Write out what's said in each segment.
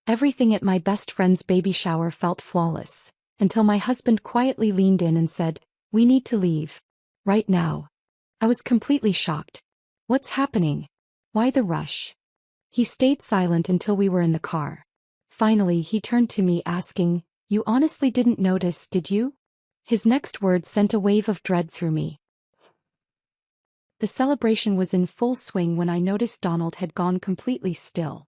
Everything at my best friend's baby shower felt flawless, until my husband quietly leaned in and said, "We need to leave. Right now." I was completely shocked. "What's happening? Why the rush?" He stayed silent until we were in the car. Finally, he turned to me asking, "You honestly didn't notice, did you?" His next words sent a wave of dread through me. The celebration was in full swing when I noticed Donald had gone completely still.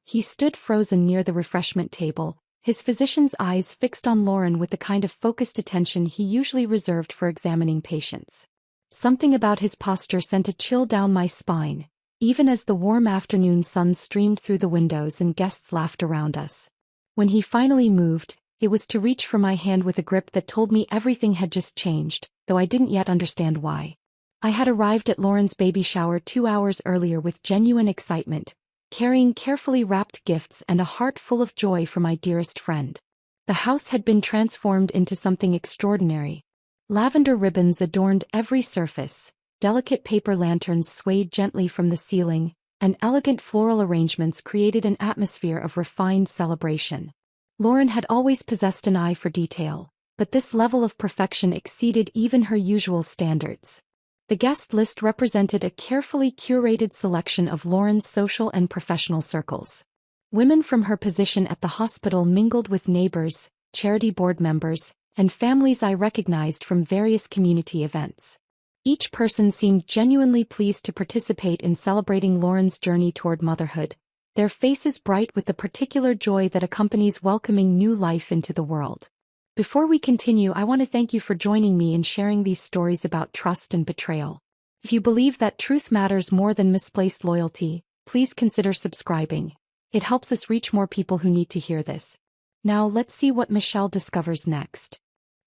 He stood frozen near the refreshment table, his physician's eyes fixed on Lauren with the kind of focused attention he usually reserved for examining patients. Something about his posture sent a chill down my spine, even as the warm afternoon sun streamed through the windows and guests laughed around us. When he finally moved, it was to reach for my hand with a grip that told me everything had just changed, though I didn't yet understand why. I had arrived at Lauren's baby shower 2 hours earlier with genuine excitement, carrying carefully wrapped gifts and a heart full of joy for my dearest friend. The house had been transformed into something extraordinary. Lavender ribbons adorned every surface, delicate paper lanterns swayed gently from the ceiling, and elegant floral arrangements created an atmosphere of refined celebration. Lauren had always possessed an eye for detail, but this level of perfection exceeded even her usual standards. The guest list represented a carefully curated selection of Lauren's social and professional circles. Women from her position at the hospital mingled with neighbors, charity board members, and families I recognized from various community events. Each person seemed genuinely pleased to participate in celebrating Lauren's journey toward motherhood, their faces bright with the particular joy that accompanies welcoming new life into the world. Before we continue, I want to thank you for joining me in sharing these stories about trust and betrayal. If you believe that truth matters more than misplaced loyalty, please consider subscribing. It helps us reach more people who need to hear this. Now let's see what Michelle discovers next.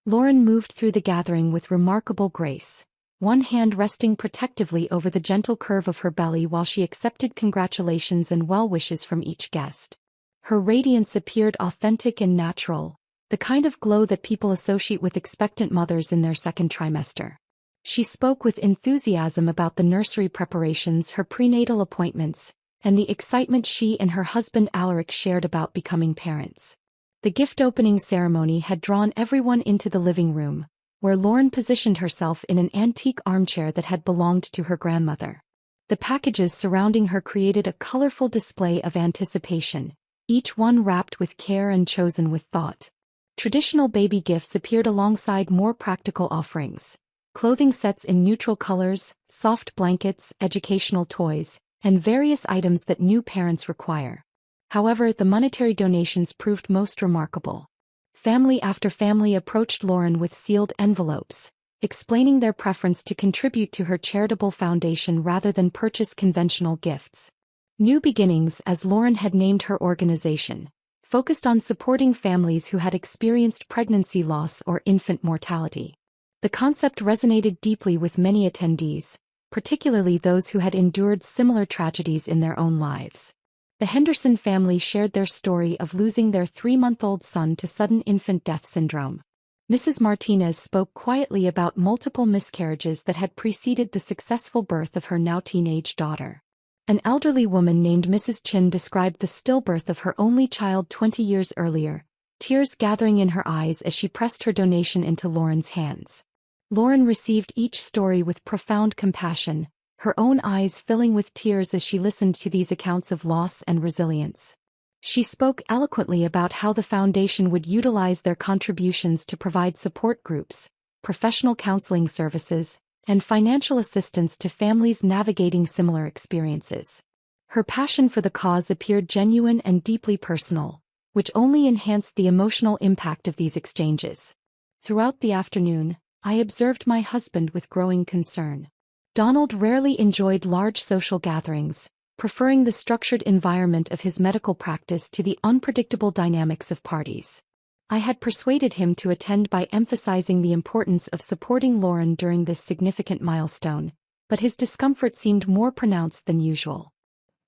Lauren moved through the gathering with remarkable grace, one hand resting protectively over the gentle curve of her belly while she accepted congratulations and well wishes from each guest. Her radiance appeared authentic and natural, the kind of glow that people associate with expectant mothers in their second trimester. She spoke with enthusiasm about the nursery preparations, her prenatal appointments, and the excitement she and her husband Alaric shared about becoming parents. The gift-opening ceremony had drawn everyone into the living room, where Lauren positioned herself in an antique armchair that had belonged to her grandmother. The packages surrounding her created a colorful display of anticipation, each one wrapped with care and chosen with thought. Traditional baby gifts appeared alongside more practical offerings: clothing sets in neutral colors, soft blankets, educational toys, and various items that new parents require. However, the monetary donations proved most remarkable. Family after family approached Lauren with sealed envelopes, explaining their preference to contribute to her charitable foundation rather than purchase conventional gifts. New Beginnings, as Lauren had named her organization, focused on supporting families who had experienced pregnancy loss or infant mortality. The concept resonated deeply with many attendees, particularly those who had endured similar tragedies in their own lives. The Henderson family shared their story of losing their 3-month-old son to sudden infant death syndrome. Mrs. Martinez spoke quietly about multiple miscarriages that had preceded the successful birth of her now teenage daughter. An elderly woman named Mrs. Chin described the stillbirth of her only child 20 years earlier, tears gathering in her eyes as she pressed her donation into Lauren's hands. Lauren received each story with profound compassion, her own eyes filling with tears as she listened to these accounts of loss and resilience. She spoke eloquently about how the foundation would utilize their contributions to provide support groups, professional counseling services, and financial assistance to families navigating similar experiences. Her passion for the cause appeared genuine and deeply personal, which only enhanced the emotional impact of these exchanges. Throughout the afternoon, I observed my husband with growing concern. Donald rarely enjoyed large social gatherings, preferring the structured environment of his medical practice to the unpredictable dynamics of parties. I had persuaded him to attend by emphasizing the importance of supporting Lauren during this significant milestone, but his discomfort seemed more pronounced than usual.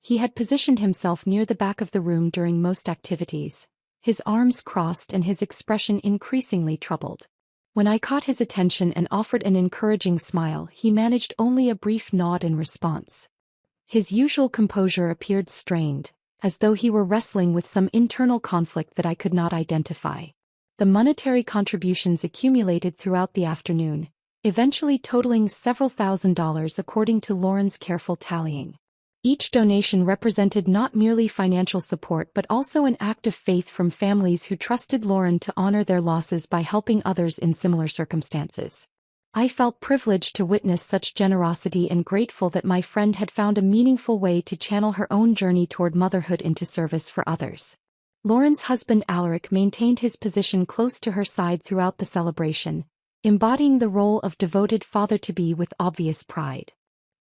He had positioned himself near the back of the room during most activities, his arms crossed and his expression increasingly troubled. When I caught his attention and offered an encouraging smile, he managed only a brief nod in response. His usual composure appeared strained, as though he were wrestling with some internal conflict that I could not identify. The monetary contributions accumulated throughout the afternoon, eventually totaling several $1,000s according to Lauren's careful tallying. Each donation represented not merely financial support but also an act of faith from families who trusted Lauren to honor their losses by helping others in similar circumstances. I felt privileged to witness such generosity and grateful that my friend had found a meaningful way to channel her own journey toward motherhood into service for others. Lauren's husband Alaric maintained his position close to her side throughout the celebration, embodying the role of devoted father-to-be with obvious pride.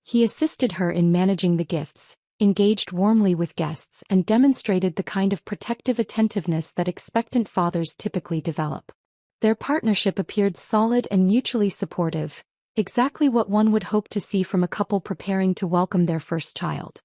He assisted her in managing the gifts, engaged warmly with guests, and demonstrated the kind of protective attentiveness that expectant fathers typically develop. Their partnership appeared solid and mutually supportive, exactly what one would hope to see from a couple preparing to welcome their first child.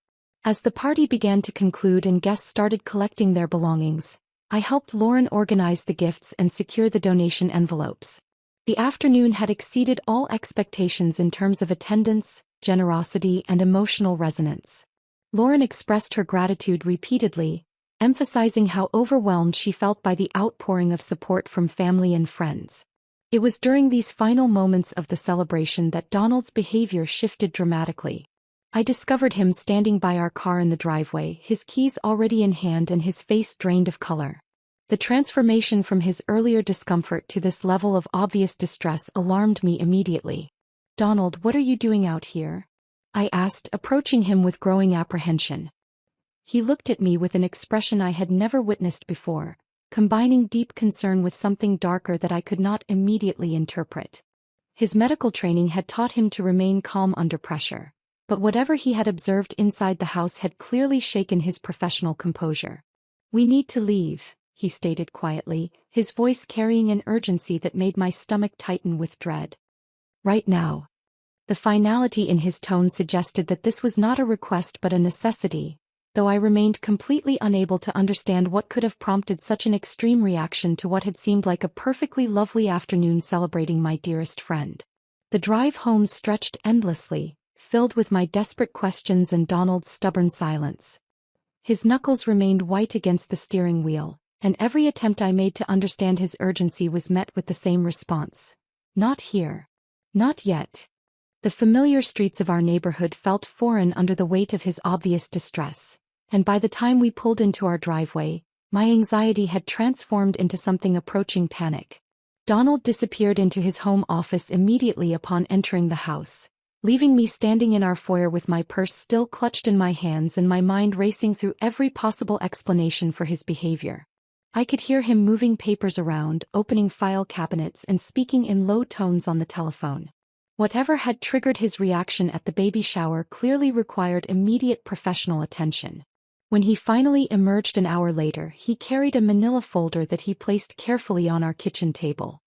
As the party began to conclude and guests started collecting their belongings, I helped Lauren organize the gifts and secure the donation envelopes. The afternoon had exceeded all expectations in terms of attendance, generosity, and emotional resonance. Lauren expressed her gratitude repeatedly, emphasizing how overwhelmed she felt by the outpouring of support from family and friends. It was during these final moments of the celebration that Donald's behavior shifted dramatically. I discovered him standing by our car in the driveway, his keys already in hand and his face drained of color. The transformation from his earlier discomfort to this level of obvious distress alarmed me immediately. "Donald, what are you doing out here?" I asked, approaching him with growing apprehension. He looked at me with an expression I had never witnessed before, combining deep concern with something darker that I could not immediately interpret. His medical training had taught him to remain calm under pressure, but whatever he had observed inside the house had clearly shaken his professional composure. "We need to leave," he stated quietly, his voice carrying an urgency that made my stomach tighten with dread. "Right now." The finality in his tone suggested that this was not a request but a necessity, though I remained completely unable to understand what could have prompted such an extreme reaction to what had seemed like a perfectly lovely afternoon celebrating my dearest friend. The drive home stretched endlessly, filled with my desperate questions and Donald's stubborn silence. His knuckles remained white against the steering wheel, and every attempt I made to understand his urgency was met with the same response. "Not here. Not yet." The familiar streets of our neighborhood felt foreign under the weight of his obvious distress, and by the time we pulled into our driveway, my anxiety had transformed into something approaching panic. Donald disappeared into his home office immediately upon entering the house, leaving me standing in our foyer with my purse still clutched in my hands and my mind racing through every possible explanation for his behavior. I could hear him moving papers around, opening file cabinets and speaking in low tones on the telephone. Whatever had triggered his reaction at the baby shower clearly required immediate professional attention. When he finally emerged an hour later, he carried a manila folder that he placed carefully on our kitchen table.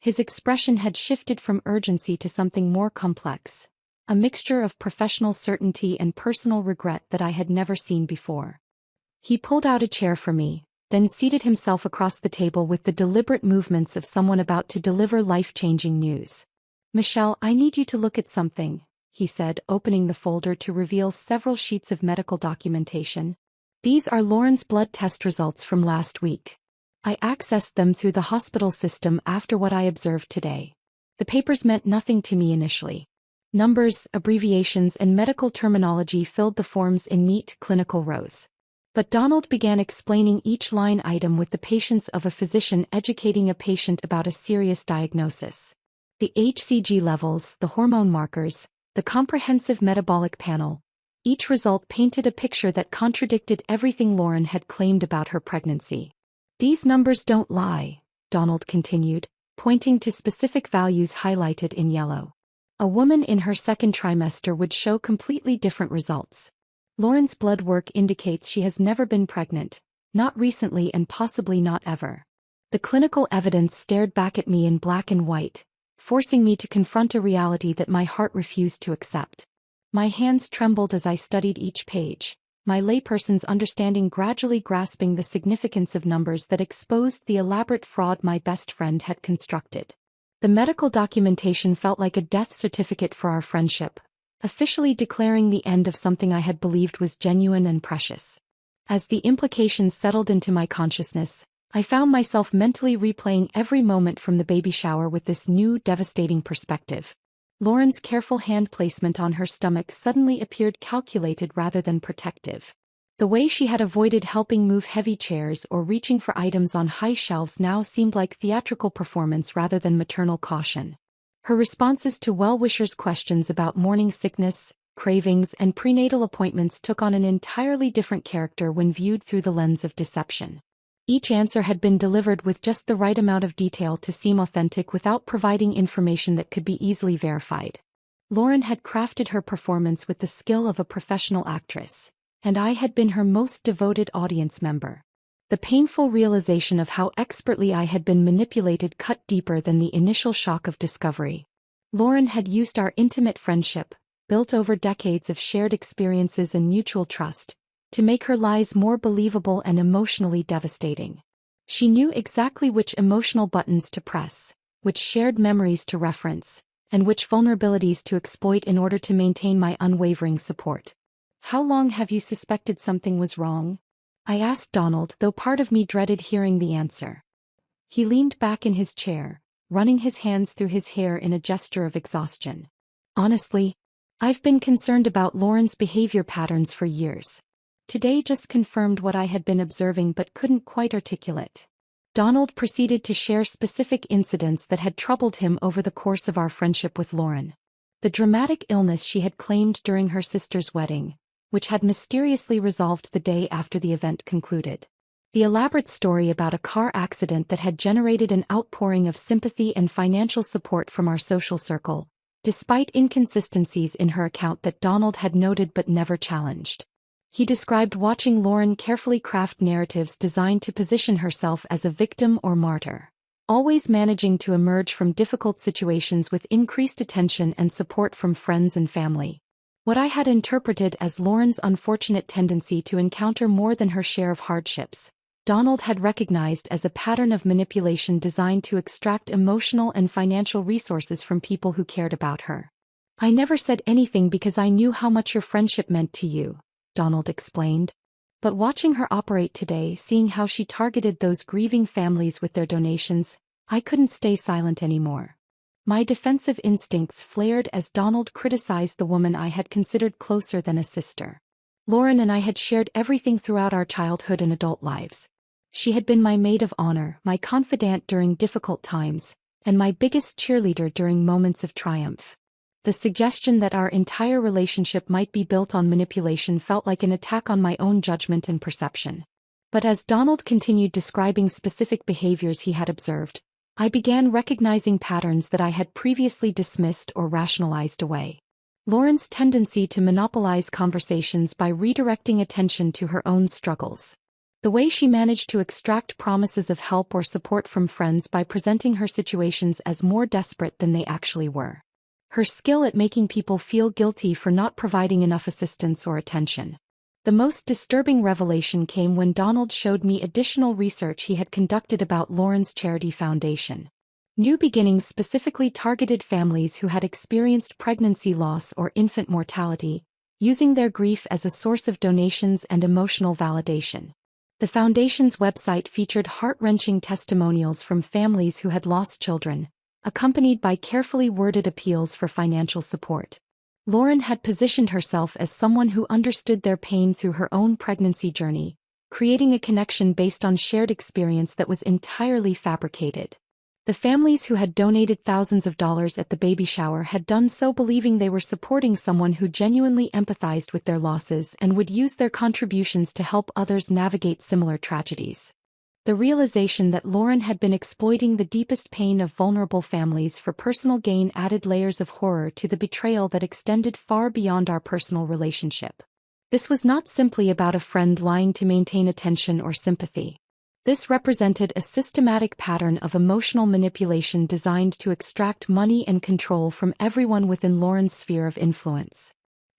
His expression had shifted from urgency to something more complex, a mixture of professional certainty and personal regret that I had never seen before. He pulled out a chair for me, then seated himself across the table with the deliberate movements of someone about to deliver life-changing news. "Michelle, I need you to look at something," he said, opening the folder to reveal several sheets of medical documentation. "These are Lauren's blood test results from last week. I accessed them through the hospital system after what I observed today." The papers meant nothing to me initially. Numbers, abbreviations, and medical terminology filled the forms in neat, clinical rows. But Donald began explaining each line item with the patience of a physician educating a patient about a serious diagnosis. The HCG levels, the hormone markers, the comprehensive metabolic panel. Each result painted a picture that contradicted everything Lauren had claimed about her pregnancy. "These numbers don't lie," Donald continued, pointing to specific values highlighted in yellow. "A woman in her second trimester would show completely different results. Lauren's blood work indicates she has never been pregnant, not recently and possibly not ever." The clinical evidence stared back at me in black and white, forcing me to confront a reality that my heart refused to accept. My hands trembled as I studied each page, my layperson's understanding gradually grasping the significance of numbers that exposed the elaborate fraud my best friend had constructed. The medical documentation felt like a death certificate for our friendship, officially declaring the end of something I had believed was genuine and precious. As the implications settled into my consciousness, I found myself mentally replaying every moment from the baby shower with this new, devastating perspective. Lauren's careful hand placement on her stomach suddenly appeared calculated rather than protective. The way she had avoided helping move heavy chairs or reaching for items on high shelves now seemed like theatrical performance rather than maternal caution. Her responses to well-wishers' questions about morning sickness, cravings, and prenatal appointments took on an entirely different character when viewed through the lens of deception. Each answer had been delivered with just the right amount of detail to seem authentic without providing information that could be easily verified. Lauren had crafted her performance with the skill of a professional actress, and I had been her most devoted audience member. The painful realization of how expertly I had been manipulated cut deeper than the initial shock of discovery. Lauren had used our intimate friendship, built over decades of shared experiences and mutual trust, to make her lies more believable and emotionally devastating. She knew exactly which emotional buttons to press, which shared memories to reference, and which vulnerabilities to exploit in order to maintain my unwavering support. "How long have you suspected something was wrong?" I asked Donald, though part of me dreaded hearing the answer. He leaned back in his chair, running his hands through his hair in a gesture of exhaustion. "Honestly, I've been concerned about Lauren's behavior patterns for years. Today just confirmed what I had been observing but couldn't quite articulate." Donald proceeded to share specific incidents that had troubled him over the course of our friendship with Lauren. The dramatic illness she had claimed during her sister's wedding, which had mysteriously resolved the day after the event concluded. The elaborate story about a car accident that had generated an outpouring of sympathy and financial support from our social circle, despite inconsistencies in her account that Donald had noted but never challenged. He described watching Lauren carefully craft narratives designed to position herself as a victim or martyr, always managing to emerge from difficult situations with increased attention and support from friends and family. What I had interpreted as Lauren's unfortunate tendency to encounter more than her share of hardships, Donald had recognized as a pattern of manipulation designed to extract emotional and financial resources from people who cared about her. "I never said anything because I knew how much your friendship meant to you," Donald explained. "But watching her operate today, seeing how she targeted those grieving families with their donations, I couldn't stay silent anymore." My defensive instincts flared as Donald criticized the woman I had considered closer than a sister. Lauren and I had shared everything throughout our childhood and adult lives. She had been my maid of honor, my confidant during difficult times, and my biggest cheerleader during moments of triumph. The suggestion that our entire relationship might be built on manipulation felt like an attack on my own judgment and perception. But as Donald continued describing specific behaviors he had observed, I began recognizing patterns that I had previously dismissed or rationalized away. Lauren's tendency to monopolize conversations by redirecting attention to her own struggles. The way she managed to extract promises of help or support from friends by presenting her situations as more desperate than they actually were. Her skill at making people feel guilty for not providing enough assistance or attention. The most disturbing revelation came when Donald showed me additional research he had conducted about Lauren's charity foundation. New Beginnings specifically targeted families who had experienced pregnancy loss or infant mortality, using their grief as a source of donations and emotional validation. The foundation's website featured heart-wrenching testimonials from families who had lost children, accompanied by carefully worded appeals for financial support. Lauren had positioned herself as someone who understood their pain through her own pregnancy journey, creating a connection based on shared experience that was entirely fabricated. The families who had donated thousands of dollars at the baby shower had done so believing they were supporting someone who genuinely empathized with their losses and would use their contributions to help others navigate similar tragedies. The realization that Lauren had been exploiting the deepest pain of vulnerable families for personal gain added layers of horror to the betrayal that extended far beyond our personal relationship. This was not simply about a friend lying to maintain attention or sympathy. This represented a systematic pattern of emotional manipulation designed to extract money and control from everyone within Lauren's sphere of influence.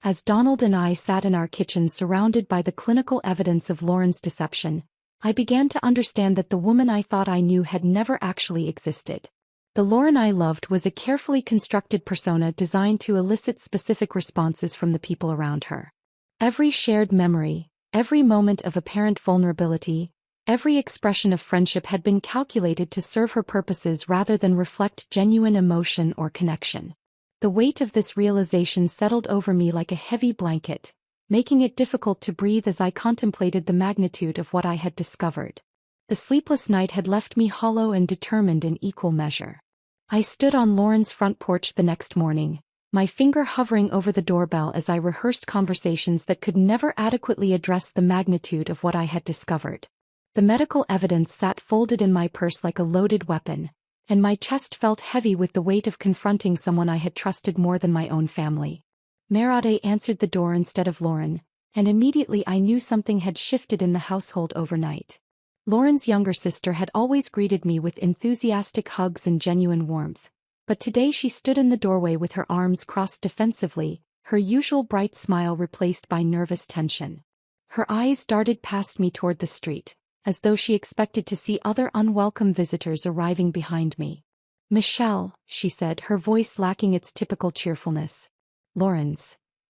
As Donald and I sat in our kitchen surrounded by the clinical evidence of Lauren's deception, I began to understand that the woman I thought I knew had never actually existed. The Lauren I loved was a carefully constructed persona designed to elicit specific responses from the people around her. Every shared memory, Every moment of apparent vulnerability, every expression of friendship had been calculated to serve her purposes rather than reflect genuine emotion or connection. The weight of this realization settled over me like a heavy blanket, making it difficult to breathe as I contemplated the magnitude of what I had discovered. The sleepless night had left me hollow and determined in equal measure. I stood on Lauren's front porch the next morning, my finger hovering over the doorbell as I rehearsed conversations that could never adequately address the magnitude of what I had discovered. The medical evidence sat folded in my purse like a loaded weapon, and my chest felt heavy with the weight of confronting someone I had trusted more than my own family. Merade answered the door instead of Lauren, and immediately I knew something had shifted in the household overnight. Lauren's younger sister had always greeted me with enthusiastic hugs and genuine warmth, but today she stood in the doorway with her arms crossed defensively, her usual bright smile replaced by nervous tension. Her eyes darted past me toward the street, as though she expected to see other unwelcome visitors arriving behind me. "Michelle," she said, her voice lacking its typical cheerfulness.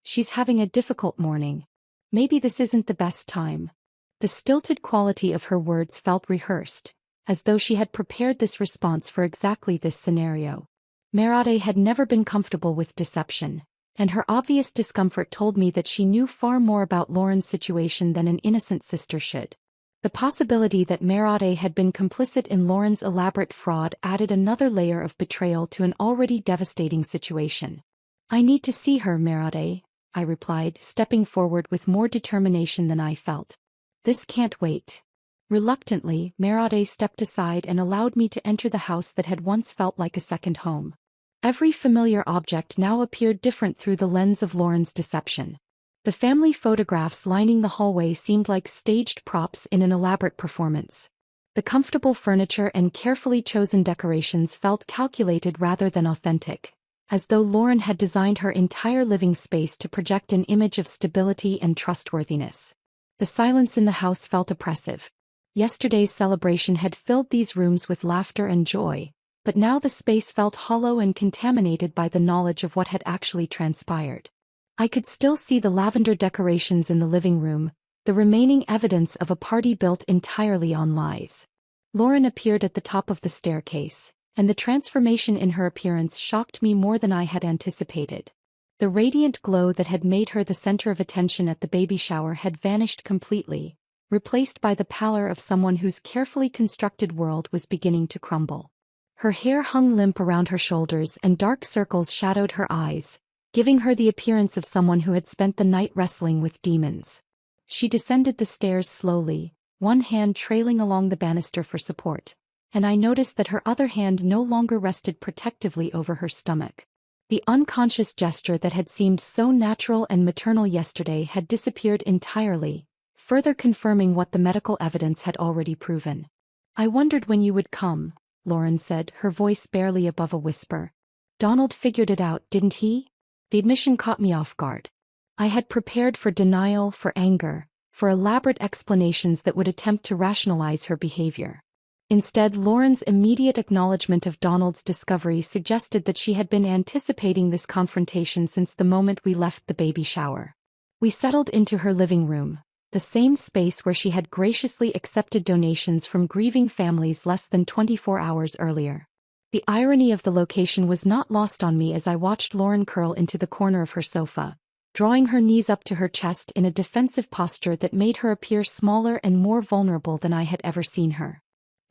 She's having a difficult morning. Maybe this isn't the best time." The stilted quality of her words felt rehearsed, as though she had prepared this response for exactly this scenario. Merade had never been comfortable with deception, and her obvious discomfort told me that she knew far more about Lauren's situation than an innocent sister should. The possibility that Merade had been complicit in Lauren's elaborate fraud added another layer of betrayal to an already devastating situation. "I need to see her, Merade," I replied, stepping forward with more determination than I felt. "This can't wait." Reluctantly, Merade stepped aside and allowed me to enter the house that had once felt like a second home. Every familiar object now appeared different through the lens of Lauren's deception. The family photographs lining the hallway seemed like staged props in an elaborate performance. The comfortable furniture and carefully chosen decorations felt calculated rather than authentic, as though Lauren had designed her entire living space to project an image of stability and trustworthiness. The silence in the house felt oppressive. Yesterday's celebration had filled these rooms with laughter and joy, but now the space felt hollow and contaminated by the knowledge of what had actually transpired. I could still see the lavender decorations in the living room, the remaining evidence of a party built entirely on lies. Lauren appeared at the top of the staircase, and the transformation in her appearance shocked me more than I had anticipated. The radiant glow that had made her the center of attention at the baby shower had vanished completely, replaced by the pallor of someone whose carefully constructed world was beginning to crumble. Her hair hung limp around her shoulders and dark circles shadowed her eyes, giving her the appearance of someone who had spent the night wrestling with demons. She descended the stairs slowly, one hand trailing along the banister for support, and I noticed that her other hand no longer rested protectively over her stomach. The unconscious gesture that had seemed so natural and maternal yesterday had disappeared entirely, further confirming what the medical evidence had already proven. "I wondered when you would come," Lauren said, her voice barely above a whisper. "Donald figured it out, didn't he?" The admission caught me off guard. I had prepared for denial, for anger, for elaborate explanations that would attempt to rationalize her behavior. Instead, Lauren's immediate acknowledgement of Donald's discovery suggested that she had been anticipating this confrontation since the moment we left the baby shower. We settled into her living room, the same space where she had graciously accepted donations from grieving families less than 24 hours earlier. The irony of the location was not lost on me as I watched Lauren curl into the corner of her sofa, drawing her knees up to her chest in a defensive posture that made her appear smaller and more vulnerable than I had ever seen her.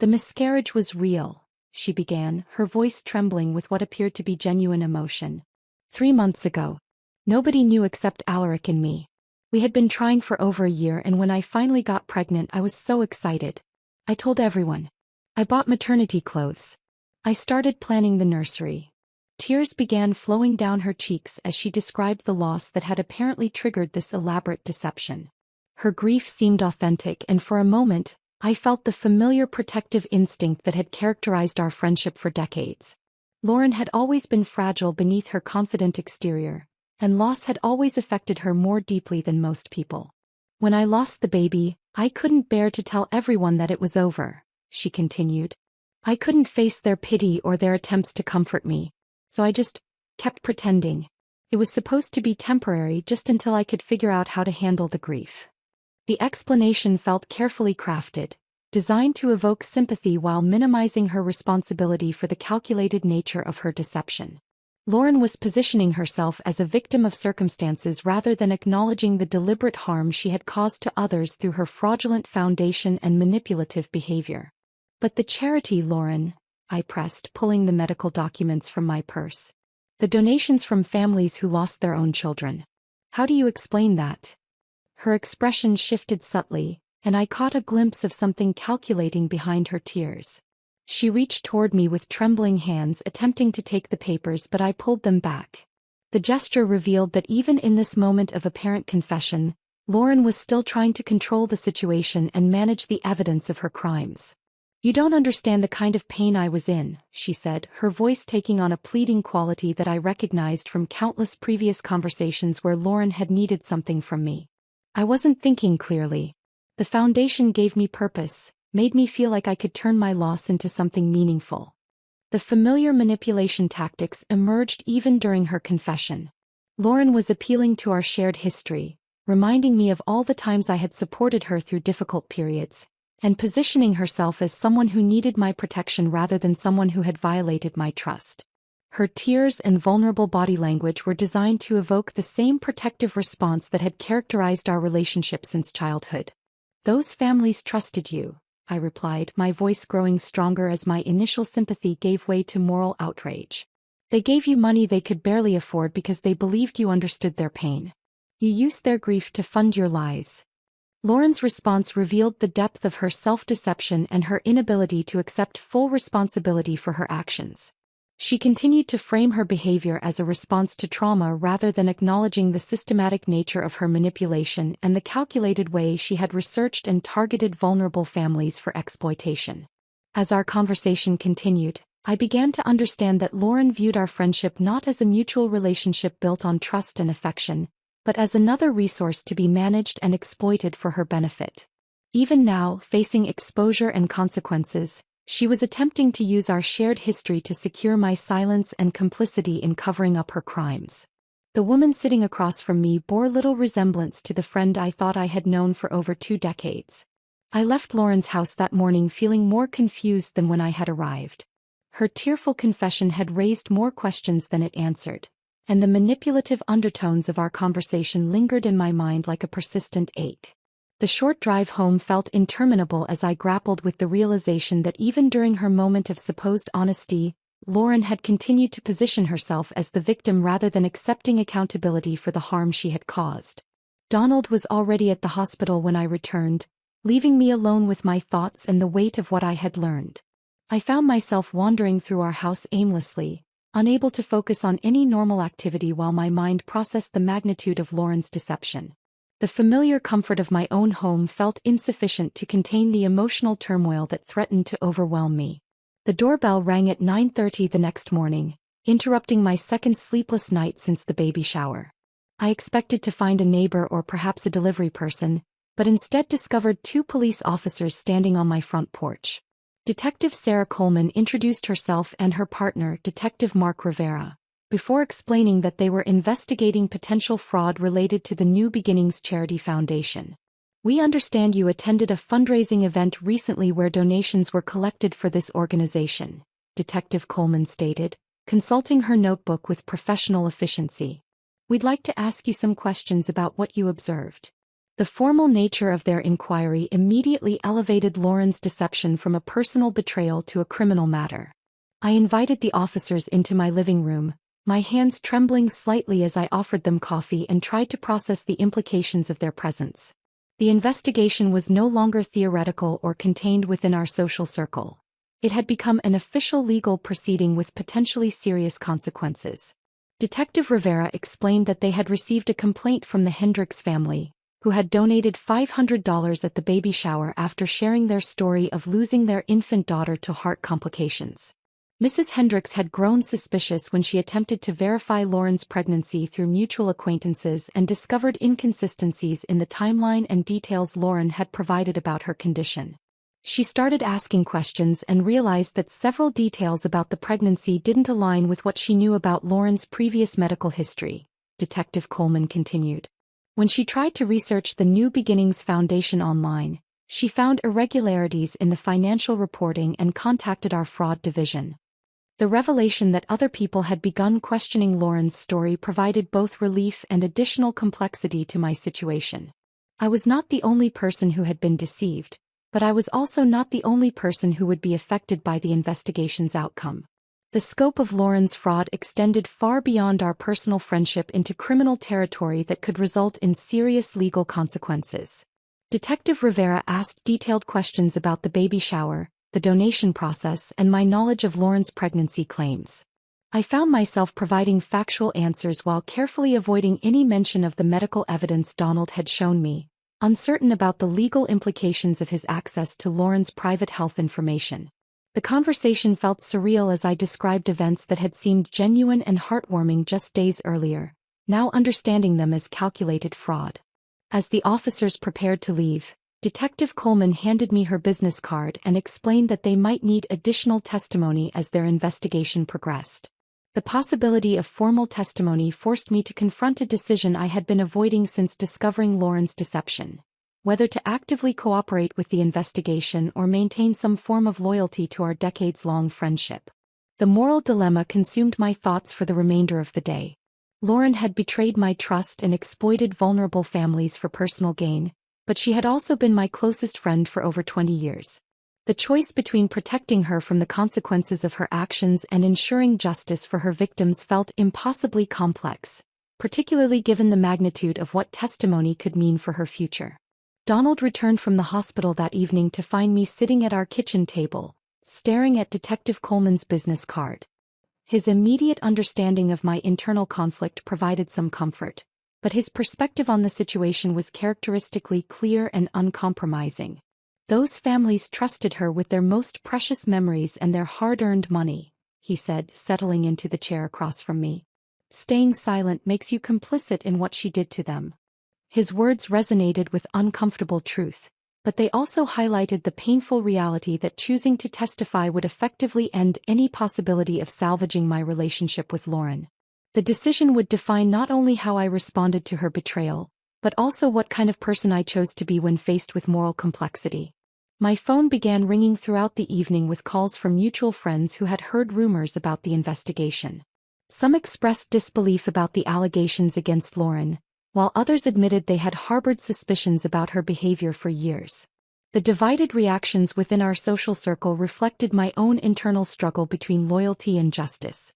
"The miscarriage was real," she began, her voice trembling with what appeared to be genuine emotion. 3 months ago. Nobody knew except Alaric and me. We had been trying for over a year, and when I finally got pregnant I was so excited. I told everyone. I bought maternity clothes. I started planning the nursery. Tears began flowing down her cheeks as she described the loss that had apparently triggered this elaborate deception. Her grief seemed authentic, and for a moment, I felt the familiar protective instinct that had characterized our friendship for decades. Lauren had always been fragile beneath her confident exterior, and loss had always affected her more deeply than most people. "When I lost the baby, I couldn't bear to tell everyone that it was over," she continued. "I couldn't face their pity or their attempts to comfort me, so I just kept pretending. It was supposed to be temporary, just until I could figure out how to handle the grief." The explanation felt carefully crafted, designed to evoke sympathy while minimizing her responsibility for the calculated nature of her deception. Lauren was positioning herself as a victim of circumstances rather than acknowledging the deliberate harm she had caused to others through her fraudulent foundation and manipulative behavior. But the charity, Lauren, I pressed, pulling the medical documents from my purse. The donations from families who lost their own children. How do you explain that? Her expression shifted subtly, and I caught a glimpse of something calculating behind her tears. She reached toward me with trembling hands, attempting to take the papers, but I pulled them back. The gesture revealed that even in this moment of apparent confession, Lauren was still trying to control the situation and manage the evidence of her crimes. You don't understand the kind of pain I was in, she said, her voice taking on a pleading quality that I recognized from countless previous conversations where Lauren had needed something from me. I wasn't thinking clearly. The foundation gave me purpose, made me feel like I could turn my loss into something meaningful. The familiar manipulation tactics emerged even during her confession. Lauren was appealing to our shared history, reminding me of all the times I had supported her through difficult periods, and positioning herself as someone who needed my protection rather than someone who had violated my trust. Her tears and vulnerable body language were designed to evoke the same protective response that had characterized our relationship since childhood. Those families trusted you, I replied, my voice growing stronger as my initial sympathy gave way to moral outrage. They gave you money they could barely afford because they believed you understood their pain. You used their grief to fund your lies. Lauren's response revealed the depth of her self-deception and her inability to accept full responsibility for her actions. She continued to frame her behavior as a response to trauma rather than acknowledging the systematic nature of her manipulation and the calculated way she had researched and targeted vulnerable families for exploitation. As our conversation continued, I began to understand that Lauren viewed our friendship not as a mutual relationship built on trust and affection, but as another resource to be managed and exploited for her benefit. Even now, facing exposure and consequences, she was attempting to use our shared history to secure my silence and complicity in covering up her crimes. The woman sitting across from me bore little resemblance to the friend I thought I had known for over 2 decades. I left Lauren's house that morning feeling more confused than when I had arrived. Her tearful confession had raised more questions than it answered, and the manipulative undertones of our conversation lingered in my mind like a persistent ache. The short drive home felt interminable as I grappled with the realization that even during her moment of supposed honesty, Lauren had continued to position herself as the victim rather than accepting accountability for the harm she had caused. Donald was already at the hospital when I returned, leaving me alone with my thoughts and the weight of what I had learned. I found myself wandering through our house aimlessly, unable to focus on any normal activity while my mind processed the magnitude of Lauren's deception. The familiar comfort of my own home felt insufficient to contain the emotional turmoil that threatened to overwhelm me. The doorbell rang at 9:30 the next morning, interrupting my second sleepless night since the baby shower. I expected to find a neighbor or perhaps a delivery person, but instead discovered 2 police officers standing on my front porch. Detective Sarah Coleman introduced herself and her partner, Detective Mark Rivera, before explaining that they were investigating potential fraud related to the New Beginnings Charity Foundation. We understand you attended a fundraising event recently where donations were collected for this organization, Detective Coleman stated, consulting her notebook with professional efficiency. We'd like to ask you some questions about what you observed. The formal nature of their inquiry immediately elevated Lauren's deception from a personal betrayal to a criminal matter. I invited the officers into my living room, my hands trembling slightly as I offered them coffee and tried to process the implications of their presence. The investigation was no longer theoretical or contained within our social circle. It had become an official legal proceeding with potentially serious consequences. Detective Rivera explained that they had received a complaint from the Hendricks family, who had donated $500 at the baby shower after sharing their story of losing their infant daughter to heart complications. Mrs. Hendricks had grown suspicious when she attempted to verify Lauren's pregnancy through mutual acquaintances and discovered inconsistencies in the timeline and details Lauren had provided about her condition. She started asking questions and realized that several details about the pregnancy didn't align with what she knew about Lauren's previous medical history, Detective Coleman continued. When she tried to research the New Beginnings Foundation online, she found irregularities in the financial reporting and contacted our fraud division. The revelation that other people had begun questioning Lauren's story provided both relief and additional complexity to my situation. I was not the only person who had been deceived, but I was also not the only person who would be affected by the investigation's outcome. The scope of Lauren's fraud extended far beyond our personal friendship into criminal territory that could result in serious legal consequences. Detective Rivera asked detailed questions about the baby shower, the donation process, and my knowledge of Lauren's pregnancy claims. I found myself providing factual answers while carefully avoiding any mention of the medical evidence Donald had shown me, uncertain about the legal implications of his access to Lauren's private health information. The conversation felt surreal as I described events that had seemed genuine and heartwarming just days earlier, now understanding them as calculated fraud. As the officers prepared to leave, Detective Coleman handed me her business card and explained that they might need additional testimony as their investigation progressed. The possibility of formal testimony forced me to confront a decision I had been avoiding since discovering Lauren's deception: whether to actively cooperate with the investigation or maintain some form of loyalty to our decades-long friendship. The moral dilemma consumed my thoughts for the remainder of the day. Lauren had betrayed my trust and exploited vulnerable families for personal gain, but she had also been my closest friend for over 20 years. The choice between protecting her from the consequences of her actions and ensuring justice for her victims felt impossibly complex, particularly given the magnitude of what testimony could mean for her future. Donald returned from the hospital that evening to find me sitting at our kitchen table, staring at Detective Coleman's business card. His immediate understanding of my internal conflict provided some comfort, but his perspective on the situation was characteristically clear and uncompromising. "Those families trusted her with their most precious memories and their hard-earned money," he said, settling into the chair across from me. "Staying silent makes you complicit in what she did to them." His words resonated with uncomfortable truth, but they also highlighted the painful reality that choosing to testify would effectively end any possibility of salvaging my relationship with Lauren. The decision would define not only how I responded to her betrayal, but also what kind of person I chose to be when faced with moral complexity. My phone began ringing throughout the evening with calls from mutual friends who had heard rumors about the investigation. Some expressed disbelief about the allegations against Lauren, while others admitted they had harbored suspicions about her behavior for years. The divided reactions within our social circle reflected my own internal struggle between loyalty and justice.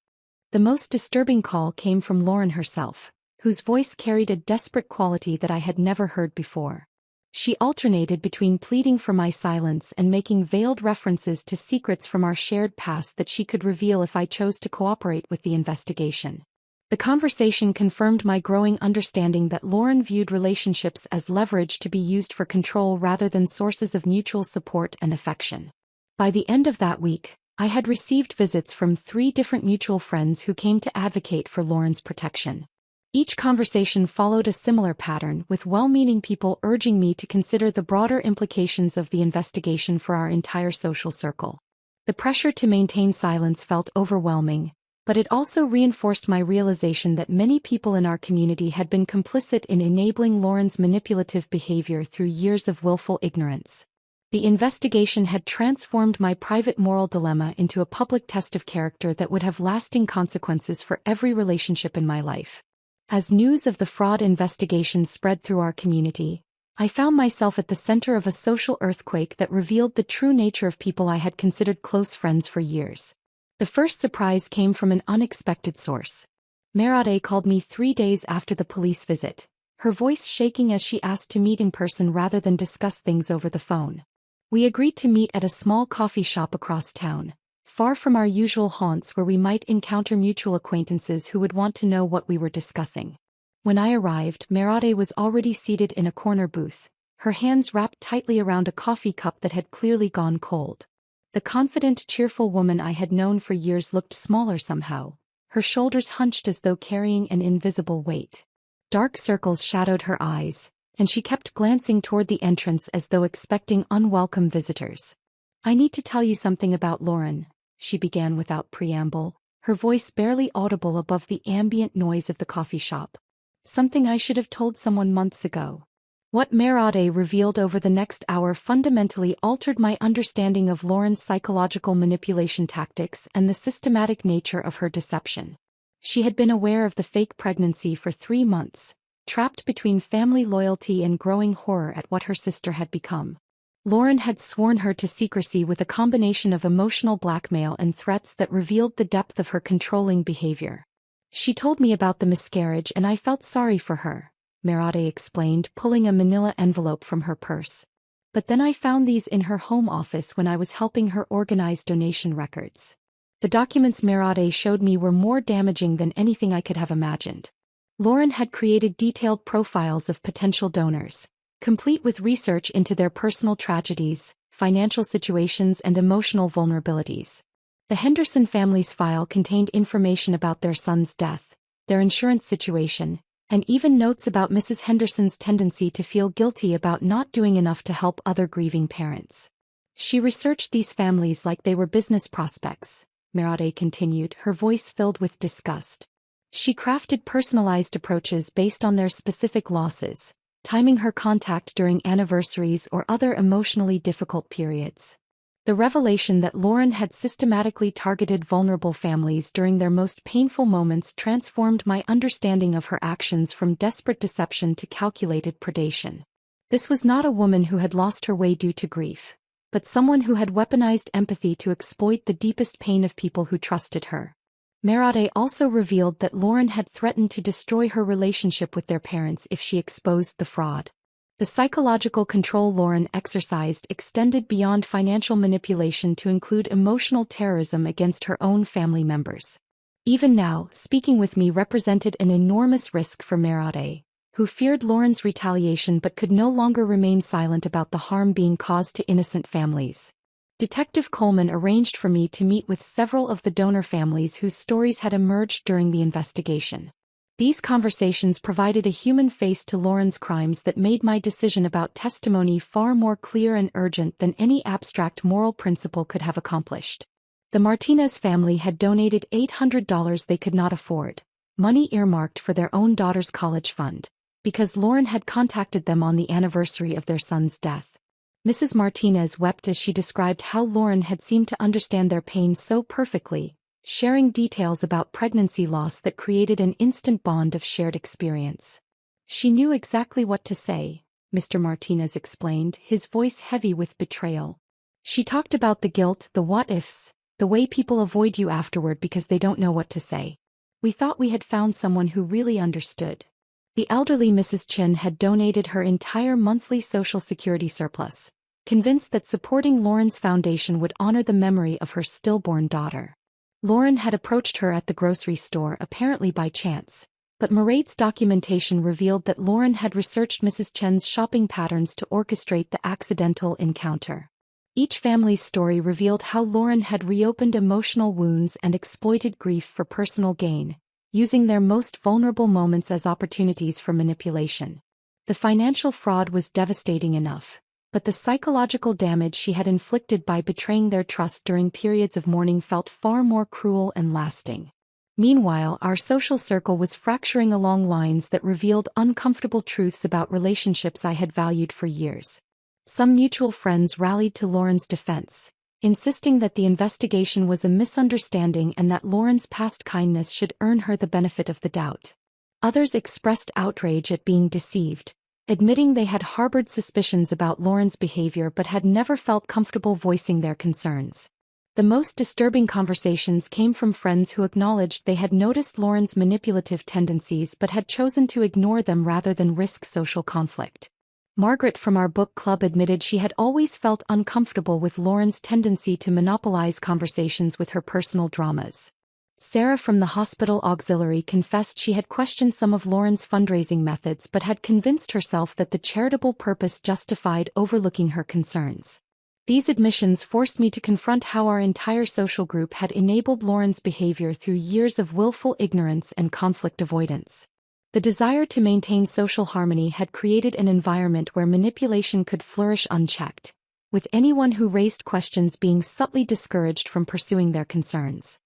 The most disturbing call came from Lauren herself, whose voice carried a desperate quality that I had never heard before. She alternated between pleading for my silence and making veiled references to secrets from our shared past that she could reveal if I chose to cooperate with the investigation. The conversation confirmed my growing understanding that Lauren viewed relationships as leverage to be used for control rather than sources of mutual support and affection. By the end of that week, I had received visits from 3 different mutual friends who came to advocate for Lauren's protection. Each conversation followed a similar pattern, with well-meaning people urging me to consider the broader implications of the investigation for our entire social circle. The pressure to maintain silence felt overwhelming, but it also reinforced my realization that many people in our community had been complicit in enabling Lauren's manipulative behavior through years of willful ignorance. The investigation had transformed my private moral dilemma into a public test of character that would have lasting consequences for every relationship in my life. As news of the fraud investigation spread through our community, I found myself at the center of a social earthquake that revealed the true nature of people I had considered close friends for years. The first surprise came from an unexpected source. Merade called me 3 days after the police visit, her voice shaking as she asked to meet in person rather than discuss things over the phone. We agreed to meet at a small coffee shop across town, far from our usual haunts where we might encounter mutual acquaintances who would want to know what we were discussing. When I arrived, Merade was already seated in a corner booth, her hands wrapped tightly around a coffee cup that had clearly gone cold. The confident, cheerful woman I had known for years looked smaller somehow, her shoulders hunched as though carrying an invisible weight. Dark circles shadowed her eyes, and she kept glancing toward the entrance as though expecting unwelcome visitors. "I need to tell you something about Lauren," she began without preamble, her voice barely audible above the ambient noise of the coffee shop. something I should have told someone months ago. What Merade revealed over the next hour fundamentally altered my understanding of Lauren's psychological manipulation tactics and the systematic nature of her deception. She had been aware of the fake pregnancy for 3 months, trapped between family loyalty and growing horror at what her sister had become. Lauren had sworn her to secrecy with a combination of emotional blackmail and threats that revealed the depth of her controlling behavior. She told me about the miscarriage and I felt sorry for her, Merade explained, pulling a manila envelope from her purse. But then I found these in her home office when I was helping her organize donation records. The documents Merade showed me were more damaging than anything I could have imagined. Lauren had created detailed profiles of potential donors, complete with research into their personal tragedies, financial situations and emotional vulnerabilities. The Henderson family's file contained information about their son's death, their insurance situation, and even notes about Mrs. Henderson's tendency to feel guilty about not doing enough to help other grieving parents. She researched these families like they were business prospects, Merade continued, her voice filled with disgust. She crafted personalized approaches based on their specific losses, timing her contact during anniversaries or other emotionally difficult periods. The revelation that Lauren had systematically targeted vulnerable families during their most painful moments transformed my understanding of her actions from desperate deception to calculated predation. This was not a woman who had lost her way due to grief, but someone who had weaponized empathy to exploit the deepest pain of people who trusted her. Merade also revealed that Lauren had threatened to destroy her relationship with their parents if she exposed the fraud. The psychological control Lauren exercised extended beyond financial manipulation to include emotional terrorism against her own family members. Even now, speaking with me represented an enormous risk for Merade, who feared Lauren's retaliation but could no longer remain silent about the harm being caused to innocent families. Detective Coleman arranged for me to meet with several of the donor families whose stories had emerged during the investigation. These conversations provided a human face to Lauren's crimes that made my decision about testimony far more clear and urgent than any abstract moral principle could have accomplished. The Martinez family had donated $800 they could not afford, money earmarked for their own daughter's college fund, because Lauren had contacted them on the anniversary of their son's death. Mrs. Martinez wept as she described how Lauren had seemed to understand their pain so perfectly, sharing details about pregnancy loss that created an instant bond of shared experience. She knew exactly what to say, Mr. Martinez explained, his voice heavy with betrayal. She talked about the guilt, the what-ifs, the way people avoid you afterward because they don't know what to say. We thought we had found someone who really understood. The elderly Mrs. Chin had donated her entire monthly Social Security surplus, convinced that supporting Lauren's foundation would honor the memory of her stillborn daughter. Lauren had approached her at the grocery store apparently by chance, but Marade's documentation revealed that Lauren had researched Mrs. Chen's shopping patterns to orchestrate the accidental encounter. Each family's story revealed how Lauren had reopened emotional wounds and exploited grief for personal gain, using their most vulnerable moments as opportunities for manipulation. The financial fraud was devastating enough, but the psychological damage she had inflicted by betraying their trust during periods of mourning felt far more cruel and lasting. Meanwhile, our social circle was fracturing along lines that revealed uncomfortable truths about relationships I had valued for years. Some mutual friends rallied to Lauren's defense, insisting that the investigation was a misunderstanding and that Lauren's past kindness should earn her the benefit of the doubt. Others expressed outrage at being deceived, admitting they had harbored suspicions about Lauren's behavior but had never felt comfortable voicing their concerns. The most disturbing conversations came from friends who acknowledged they had noticed Lauren's manipulative tendencies but had chosen to ignore them rather than risk social conflict. Margaret from our book club admitted she had always felt uncomfortable with Lauren's tendency to monopolize conversations with her personal dramas. Sarah from the hospital auxiliary confessed she had questioned some of Lauren's fundraising methods but had convinced herself that the charitable purpose justified overlooking her concerns. These admissions forced me to confront how our entire social group had enabled Lauren's behavior through years of willful ignorance and conflict avoidance. The desire to maintain social harmony had created an environment where manipulation could flourish unchecked, with anyone who raised questions being subtly discouraged from pursuing their concerns.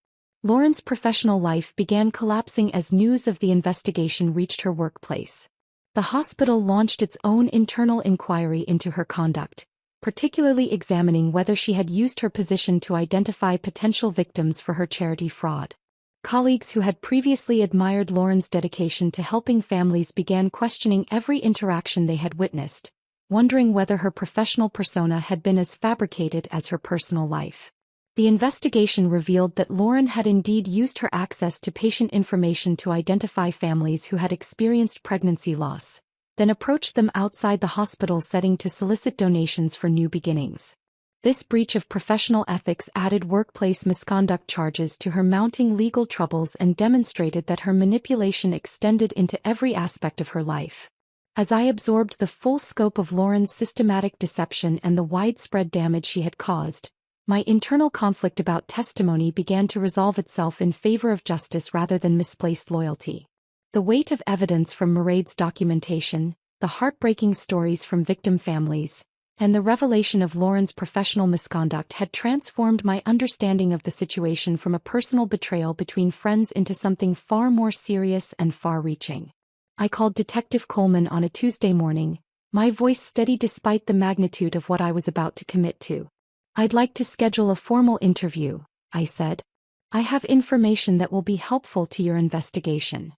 Lauren's professional life began collapsing as news of the investigation reached her workplace. The hospital launched its own internal inquiry into her conduct, particularly examining whether she had used her position to identify potential victims for her charity fraud. Colleagues who had previously admired Lauren's dedication to helping families began questioning every interaction they had witnessed, wondering whether her professional persona had been as fabricated as her personal life. The investigation revealed that Lauren had indeed used her access to patient information to identify families who had experienced pregnancy loss, then approached them outside the hospital setting to solicit donations for new beginnings. This breach of professional ethics added workplace misconduct charges to her mounting legal troubles and demonstrated that her manipulation extended into every aspect of her life. As I absorbed the full scope of Lauren's systematic deception and the widespread damage she had caused, my internal conflict about testimony began to resolve itself in favor of justice rather than misplaced loyalty. The weight of evidence from Mairead's documentation, the heartbreaking stories from victim families, and the revelation of Lauren's professional misconduct had transformed my understanding of the situation from a personal betrayal between friends into something far more serious and far-reaching. I called Detective Coleman on a Tuesday morning, my voice steady despite the magnitude of what I was about to commit to. "I'd like to schedule a formal interview," I said. "I have information that will be helpful to your investigation."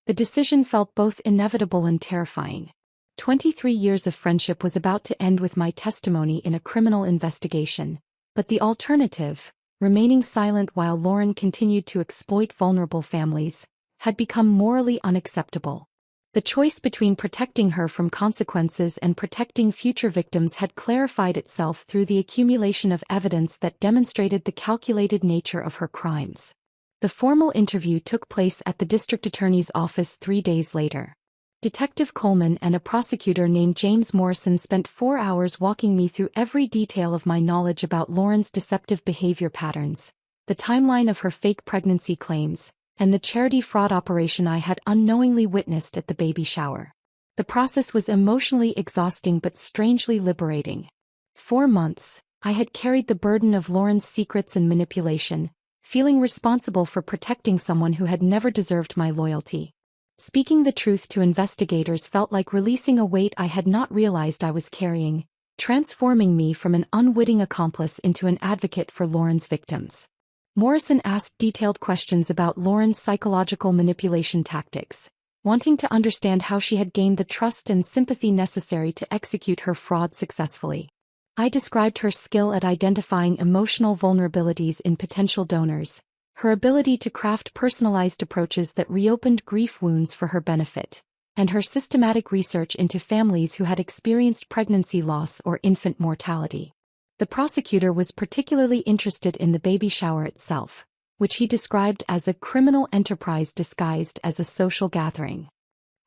The decision felt both inevitable and terrifying. 23 years of friendship was about to end with my testimony in a criminal investigation, but the alternative, remaining silent while Lauren continued to exploit vulnerable families, had become morally unacceptable. The choice between protecting her from consequences and protecting future victims had clarified itself through the accumulation of evidence that demonstrated the calculated nature of her crimes. The formal interview took place at the district attorney's office 3 days later. Detective Coleman and a prosecutor named James Morrison spent 4 hours walking me through every detail of my knowledge about Lauren's deceptive behavior patterns, the timeline of her fake pregnancy claims, and the charity fraud operation I had unknowingly witnessed at the baby shower. The process was emotionally exhausting but strangely liberating. 4 months, I had carried the burden of Lauren's secrets and manipulation, feeling responsible for protecting someone who had never deserved my loyalty. Speaking the truth to investigators felt like releasing a weight I had not realized I was carrying, transforming me from an unwitting accomplice into an advocate for Lauren's victims. Morrison asked detailed questions about Lauren's psychological manipulation tactics, wanting to understand how she had gained the trust and sympathy necessary to execute her fraud successfully. I described her skill at identifying emotional vulnerabilities in potential donors, her ability to craft personalized approaches that reopened grief wounds for her benefit, and her systematic research into families who had experienced pregnancy loss or infant mortality. The prosecutor was particularly interested in the baby shower itself, which he described as a criminal enterprise disguised as a social gathering.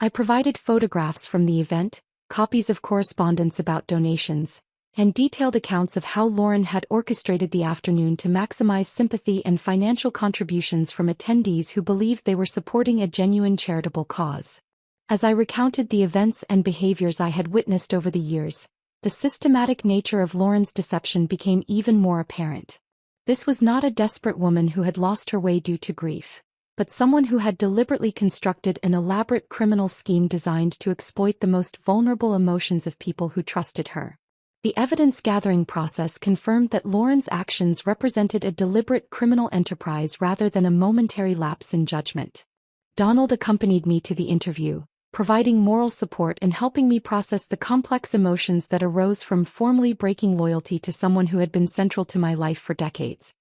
I provided photographs from the event, copies of correspondence about donations, and detailed accounts of how Lauren had orchestrated the afternoon to maximize sympathy and financial contributions from attendees who believed they were supporting a genuine charitable cause. As I recounted the events and behaviors I had witnessed over the years, the systematic nature of Lauren's deception became even more apparent. This was not a desperate woman who had lost her way due to grief, but someone who had deliberately constructed an elaborate criminal scheme designed to exploit the most vulnerable emotions of people who trusted her. The evidence-gathering process confirmed that Lauren's actions represented a deliberate criminal enterprise rather than a momentary lapse in judgment. Donald accompanied me to the interview, providing moral support and helping me process the complex emotions that arose from formally breaking loyalty to someone who had been central to my life for decades.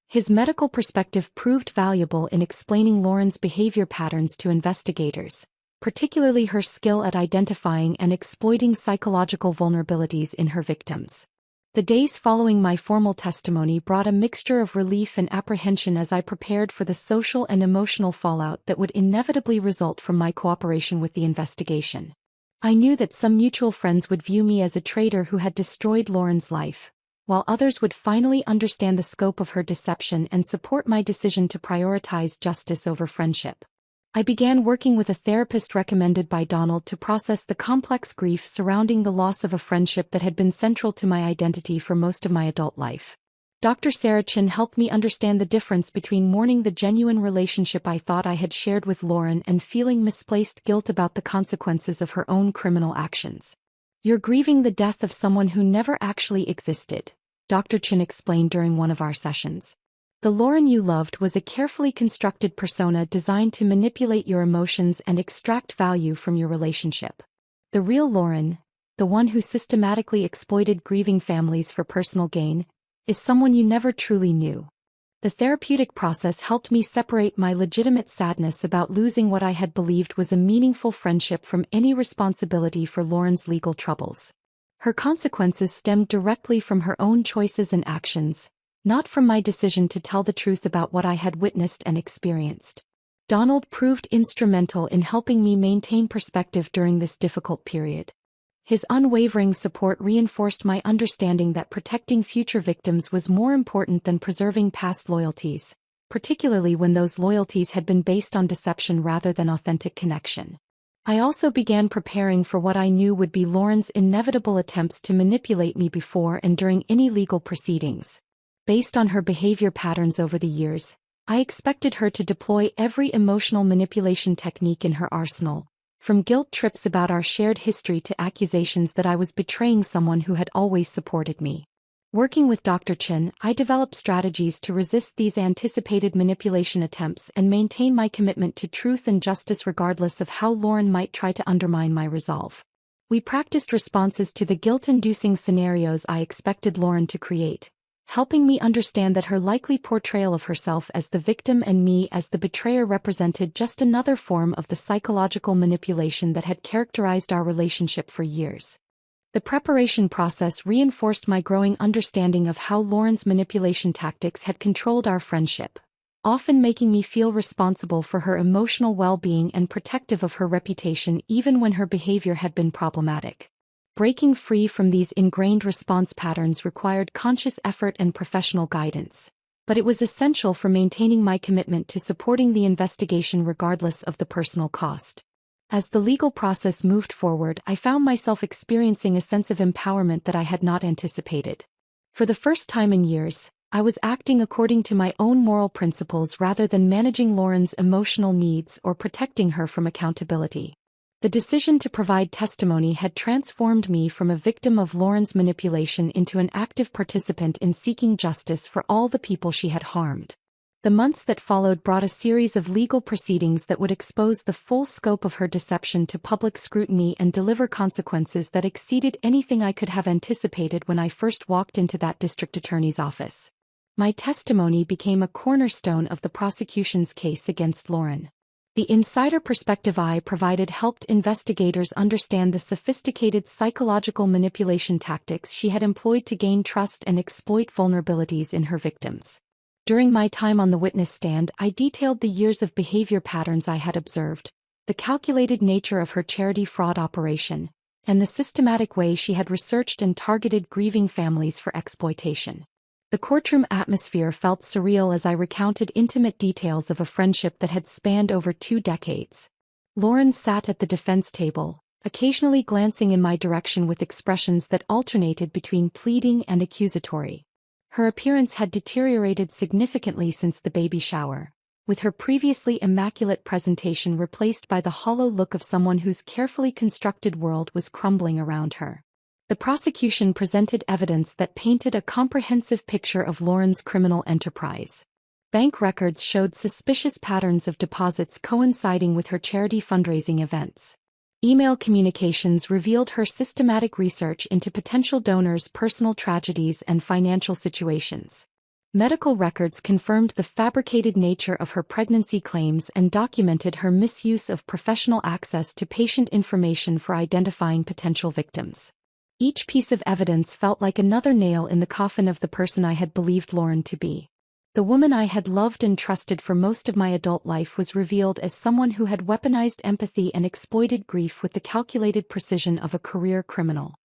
His medical perspective proved valuable in explaining Lauren's behavior patterns to investigators, particularly her skill at identifying and exploiting psychological vulnerabilities in her victims. The days following my formal testimony brought a mixture of relief and apprehension as I prepared for the social and emotional fallout that would inevitably result from my cooperation with the investigation. I knew that some mutual friends would view me as a traitor who had destroyed Lauren's life, while others would finally understand the scope of her deception and support my decision to prioritize justice over friendship. I began working with a therapist recommended by Donald to process the complex grief surrounding the loss of a friendship that had been central to my identity for most of my adult life. Dr. Sarah Chin helped me understand the difference between mourning the genuine relationship I thought I had shared with Lauren and feeling misplaced guilt about the consequences of her own criminal actions. "You're grieving the death of someone who never actually existed," Dr. Chin explained during one of our sessions. "The Lauren you loved was a carefully constructed persona designed to manipulate your emotions and extract value from your relationship. The real Lauren, the one who systematically exploited grieving families for personal gain, is someone you never truly knew." The therapeutic process helped me separate my legitimate sadness about losing what I had believed was a meaningful friendship from any responsibility for Lauren's legal troubles. Her consequences stemmed directly from her own choices and actions, not from my decision to tell the truth about what I had witnessed and experienced. Donald proved instrumental in helping me maintain perspective during this difficult period. His unwavering support reinforced my understanding that protecting future victims was more important than preserving past loyalties, particularly when those loyalties had been based on deception rather than authentic connection. I also began preparing for what I knew would be Lauren's inevitable attempts to manipulate me before and during any legal proceedings. Based on her behavior patterns over the years, I expected her to deploy every emotional manipulation technique in her arsenal, from guilt trips about our shared history to accusations that I was betraying someone who had always supported me. Working with Dr. Chin, I developed strategies to resist these anticipated manipulation attempts and maintain my commitment to truth and justice regardless of how Lauren might try to undermine my resolve. We practiced responses to the guilt-inducing scenarios I expected Lauren to create, helping me understand that her likely portrayal of herself as the victim and me as the betrayer represented just another form of the psychological manipulation that had characterized our relationship for years. The preparation process reinforced my growing understanding of how Lauren's manipulation tactics had controlled our friendship, often making me feel responsible for her emotional well-being and protective of her reputation even when her behavior had been problematic. Breaking free from these ingrained response patterns required conscious effort and professional guidance, but it was essential for maintaining my commitment to supporting the investigation regardless of the personal cost. As the legal process moved forward, I found myself experiencing a sense of empowerment that I had not anticipated. For the first time in years, I was acting according to my own moral principles rather than managing Lauren's emotional needs or protecting her from accountability. The decision to provide testimony had transformed me from a victim of Lauren's manipulation into an active participant in seeking justice for all the people she had harmed. The months that followed brought a series of legal proceedings that would expose the full scope of her deception to public scrutiny and deliver consequences that exceeded anything I could have anticipated when I first walked into that district attorney's office. My testimony became a cornerstone of the prosecution's case against Lauren. The insider perspective I provided helped investigators understand the sophisticated psychological manipulation tactics she had employed to gain trust and exploit vulnerabilities in her victims. During my time on the witness stand, I detailed the years of behavior patterns I had observed, the calculated nature of her charity fraud operation, and the systematic way she had researched and targeted grieving families for exploitation. The courtroom atmosphere felt surreal as I recounted intimate details of a friendship that had spanned over 2 decades. Lauren sat at the defense table, occasionally glancing in my direction with expressions that alternated between pleading and accusatory. Her appearance had deteriorated significantly since the baby shower, with her previously immaculate presentation replaced by the hollow look of someone whose carefully constructed world was crumbling around her. The prosecution presented evidence that painted a comprehensive picture of Lauren's criminal enterprise. Bank records showed suspicious patterns of deposits coinciding with her charity fundraising events. Email communications revealed her systematic research into potential donors' personal tragedies and financial situations. Medical records confirmed the fabricated nature of her pregnancy claims and documented her misuse of professional access to patient information for identifying potential victims. Each piece of evidence felt like another nail in the coffin of the person I had believed Lauren to be. The woman I had loved and trusted for most of my adult life was revealed as someone who had weaponized empathy and exploited grief with the calculated precision of a career criminal.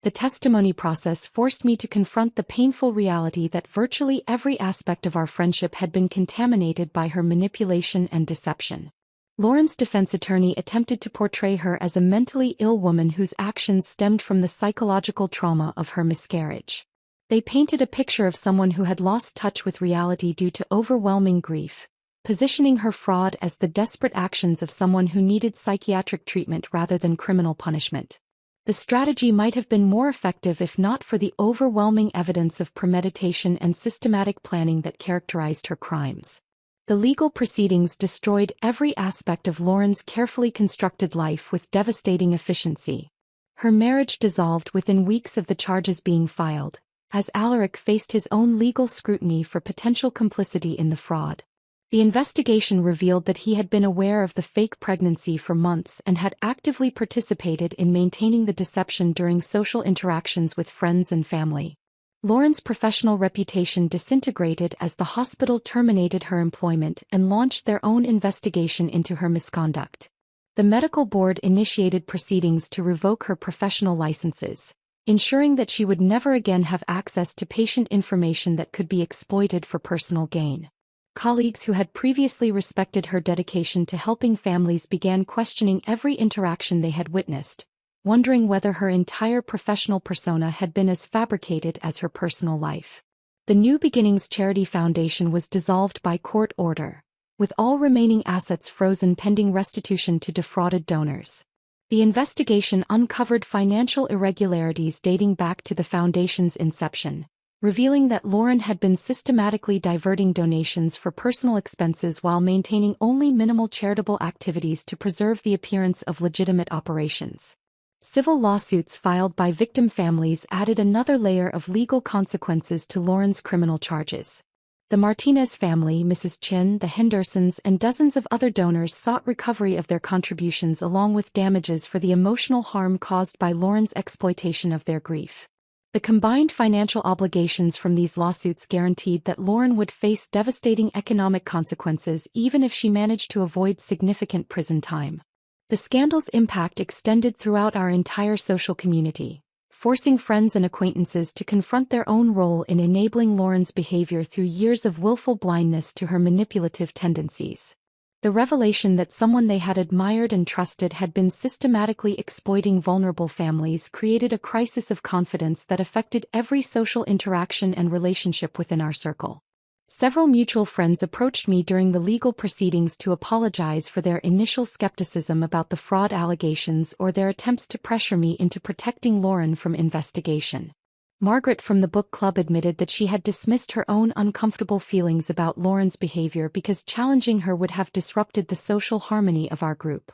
The testimony process forced me to confront the painful reality that virtually every aspect of our friendship had been contaminated by her manipulation and deception. Lauren's defense attorney attempted to portray her as a mentally ill woman whose actions stemmed from the psychological trauma of her miscarriage. They painted a picture of someone who had lost touch with reality due to overwhelming grief, positioning her fraud as the desperate actions of someone who needed psychiatric treatment rather than criminal punishment. The strategy might have been more effective if not for the overwhelming evidence of premeditation and systematic planning that characterized her crimes. The legal proceedings destroyed every aspect of Lauren's carefully constructed life with devastating efficiency. Her marriage dissolved within weeks of the charges being filed, as Alaric faced his own legal scrutiny for potential complicity in the fraud. The investigation revealed that he had been aware of the fake pregnancy for months and had actively participated in maintaining the deception during social interactions with friends and family. Lauren's professional reputation disintegrated as the hospital terminated her employment and launched their own investigation into her misconduct. The medical board initiated proceedings to revoke her professional licenses, ensuring that she would never again have access to patient information that could be exploited for personal gain. Colleagues who had previously respected her dedication to helping families began questioning every interaction they had witnessed, wondering whether her entire professional persona had been as fabricated as her personal life. The New Beginnings Charity Foundation was dissolved by court order, with all remaining assets frozen pending restitution to defrauded donors. The investigation uncovered financial irregularities dating back to the foundation's inception, revealing that Lauren had been systematically diverting donations for personal expenses while maintaining only minimal charitable activities to preserve the appearance of legitimate operations. Civil lawsuits filed by victim families added another layer of legal consequences to Lauren's criminal charges. The Martinez family, Mrs. Chin, the Hendersons, and dozens of other donors sought recovery of their contributions along with damages for the emotional harm caused by Lauren's exploitation of their grief. The combined financial obligations from these lawsuits guaranteed that Lauren would face devastating economic consequences even if she managed to avoid significant prison time. The scandal's impact extended throughout our entire social community, forcing friends and acquaintances to confront their own role in enabling Lauren's behavior through years of willful blindness to her manipulative tendencies. The revelation that someone they had admired and trusted had been systematically exploiting vulnerable families created a crisis of confidence that affected every social interaction and relationship within our circle. Several mutual friends approached me during the legal proceedings to apologize for their initial skepticism about the fraud allegations or their attempts to pressure me into protecting Lauren from investigation. Margaret from the book club admitted that she had dismissed her own uncomfortable feelings about Lauren's behavior because challenging her would have disrupted the social harmony of our group.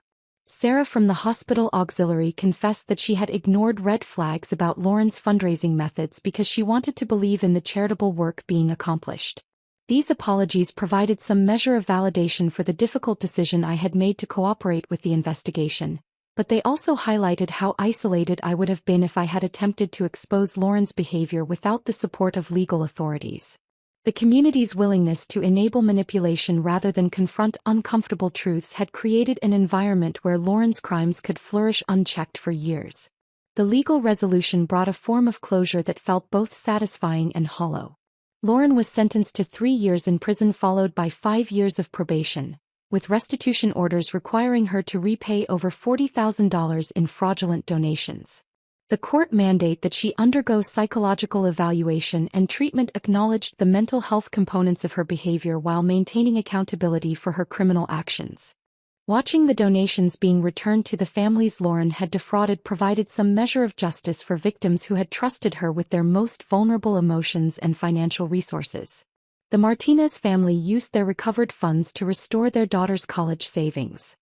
Sarah from the hospital auxiliary confessed that she had ignored red flags about Lauren's fundraising methods because she wanted to believe in the charitable work being accomplished. These apologies provided some measure of validation for the difficult decision I had made to cooperate with the investigation, but they also highlighted how isolated I would have been if I had attempted to expose Lauren's behavior without the support of legal authorities. The community's willingness to enable manipulation rather than confront uncomfortable truths had created an environment where Lauren's crimes could flourish unchecked for years. The legal resolution brought a form of closure that felt both satisfying and hollow. Lauren was sentenced to 3 years in prison followed by 5 years of probation, with restitution orders requiring her to repay over $40,000 in fraudulent donations. The court mandate that she undergo psychological evaluation and treatment acknowledged the mental health components of her behavior while maintaining accountability for her criminal actions. Watching the donations being returned to the families Lauren had defrauded provided some measure of justice for victims who had trusted her with their most vulnerable emotions and financial resources. The Martinez family used their recovered funds to restore their daughter's college savings.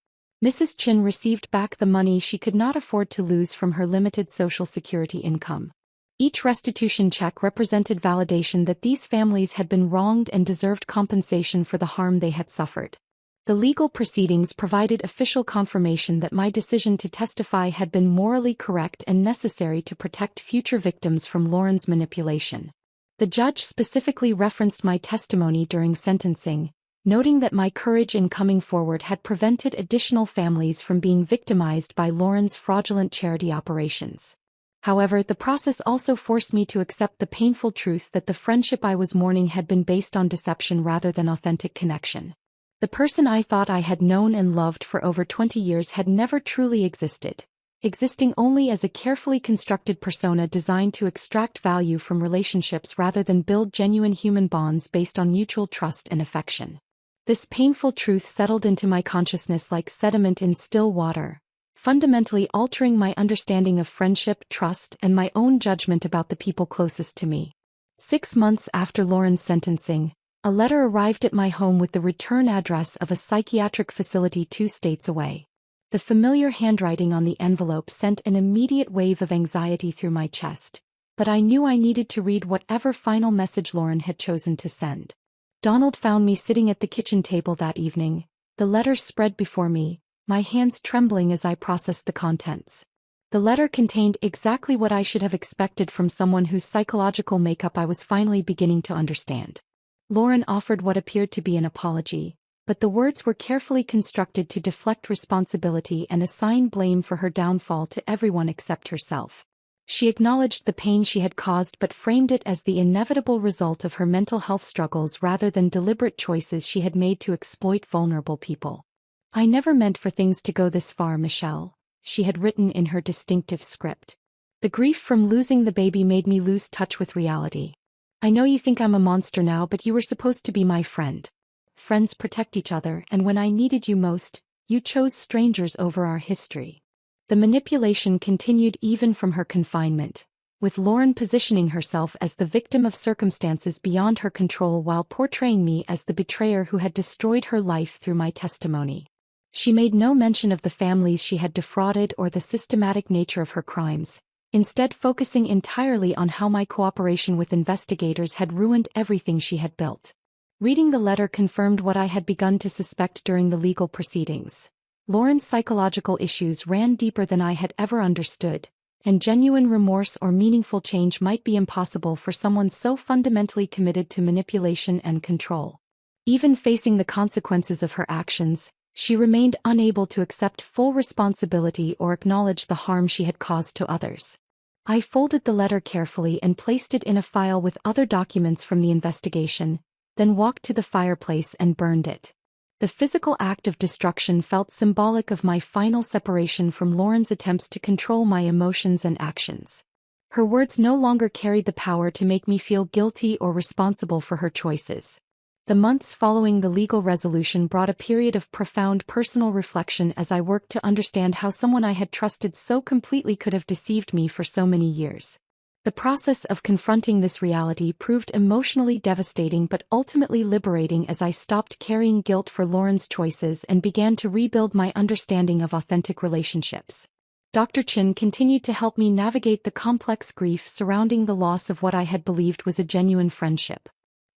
Mrs. Chin received back the money she could not afford to lose from her limited Social Security income. Each restitution check represented validation that these families had been wronged and deserved compensation for the harm they had suffered. The legal proceedings provided official confirmation that my decision to testify had been morally correct and necessary to protect future victims from Lauren's manipulation. The judge specifically referenced my testimony during sentencing, noting that my courage in coming forward had prevented additional families from being victimized by Lauren's fraudulent charity operations. However, the process also forced me to accept the painful truth that the friendship I was mourning had been based on deception rather than authentic connection. The person I thought I had known and loved for over 20 years had never truly existed. existing only as a carefully constructed persona designed to extract value from relationships rather than build genuine human bonds based on mutual trust and affection. This painful truth settled into my consciousness like sediment in still water, fundamentally altering my understanding of friendship, trust, and my own judgment about the people closest to me. 6 months after Lauren's sentencing, a letter arrived at my home with the return address of a psychiatric facility 2 states away. The familiar handwriting on the envelope sent an immediate wave of anxiety through my chest, but I knew I needed to read whatever final message Lauren had chosen to send. Donald found me sitting at the kitchen table that evening, the letter spread before me, my hands trembling as I processed the contents. The letter contained exactly what I should have expected from someone whose psychological makeup I was finally beginning to understand. Lauren offered what appeared to be an apology, but the words were carefully constructed to deflect responsibility and assign blame for her downfall to everyone except herself. She acknowledged the pain she had caused but framed it as the inevitable result of her mental health struggles rather than deliberate choices she had made to exploit vulnerable people. "I never meant for things to go this far, Michelle," she had written in her distinctive script. "The grief from losing the baby made me lose touch with reality. I know you think I'm a monster now, but you were supposed to be my friend. Friends protect each other, and when I needed you most, you chose strangers over our history." The manipulation continued even from her confinement, with Lauren positioning herself as the victim of circumstances beyond her control while portraying me as the betrayer who had destroyed her life through my testimony. She made no mention of the families she had defrauded or the systematic nature of her crimes, instead focusing entirely on how my cooperation with investigators had ruined everything she had built. Reading the letter confirmed what I had begun to suspect during the legal proceedings. Lauren's psychological issues ran deeper than I had ever understood, and genuine remorse or meaningful change might be impossible for someone so fundamentally committed to manipulation and control. Even facing the consequences of her actions, she remained unable to accept full responsibility or acknowledge the harm she had caused to others. I folded the letter carefully and placed it in a file with other documents from the investigation, then walked to the fireplace and burned it. The physical act of destruction felt symbolic of my final separation from Lauren's attempts to control my emotions and actions. Her words no longer carried the power to make me feel guilty or responsible for her choices. The months following the legal resolution brought a period of profound personal reflection as I worked to understand how someone I had trusted so completely could have deceived me for so many years. The process of confronting this reality proved emotionally devastating but ultimately liberating as I stopped carrying guilt for Lauren's choices and began to rebuild my understanding of authentic relationships. Dr. Chin continued to help me navigate the complex grief surrounding the loss of what I had believed was a genuine friendship.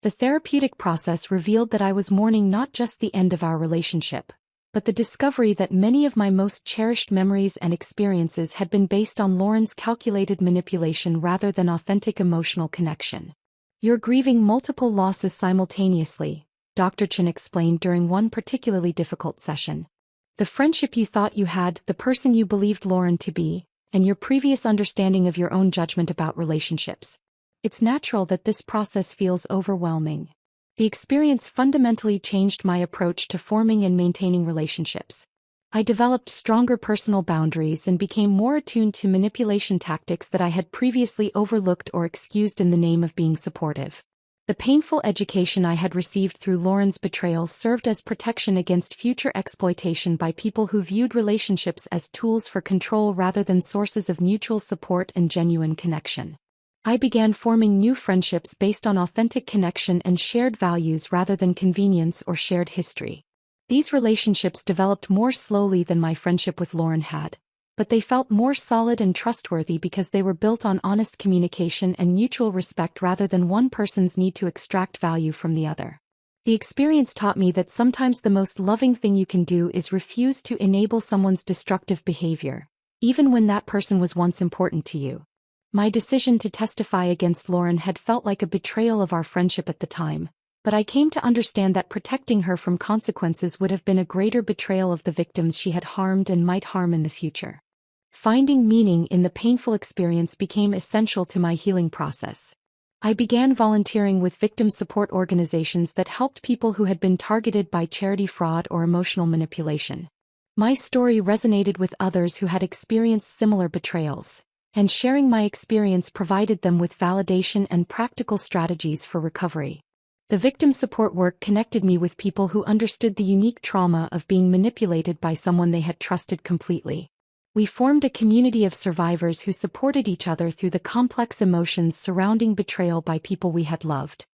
The therapeutic process revealed that I was mourning not just the end of our relationship, but the discovery that many of my most cherished memories and experiences had been based on Lauren's calculated manipulation rather than authentic emotional connection. "You're grieving multiple losses simultaneously," Dr. Chin explained during one particularly difficult session. "The friendship you thought you had, the person you believed Lauren to be, and your previous understanding of your own judgment about relationships. It's natural that this process feels overwhelming. The experience fundamentally changed my approach to forming and maintaining relationships. I developed stronger personal boundaries and became more attuned to manipulation tactics that I had previously overlooked or excused in the name of being supportive. The painful education I had received through Lauren's betrayal served as protection against future exploitation by people who viewed relationships as tools for control rather than sources of mutual support and genuine connection. I began forming new friendships based on authentic connection and shared values rather than convenience or shared history. These relationships developed more slowly than my friendship with Lauren had, but they felt more solid and trustworthy because they were built on honest communication and mutual respect rather than one person's need to extract value from the other. The experience taught me that sometimes the most loving thing you can do is refuse to enable someone's destructive behavior, even when that person was once important to you. My decision to testify against Lauren had felt like a betrayal of our friendship at the time, but I came to understand that protecting her from consequences would have been a greater betrayal of the victims she had harmed and might harm in the future. Finding meaning in the painful experience became essential to my healing process. I began volunteering with victim support organizations that helped people who had been targeted by charity fraud or emotional manipulation. My story resonated with others who had experienced similar betrayals, and sharing my experience provided them with validation and practical strategies for recovery. The victim support work connected me with people who understood the unique trauma of being manipulated by someone they had trusted completely. We formed a community of survivors who supported each other through the complex emotions surrounding betrayal by people we had loved.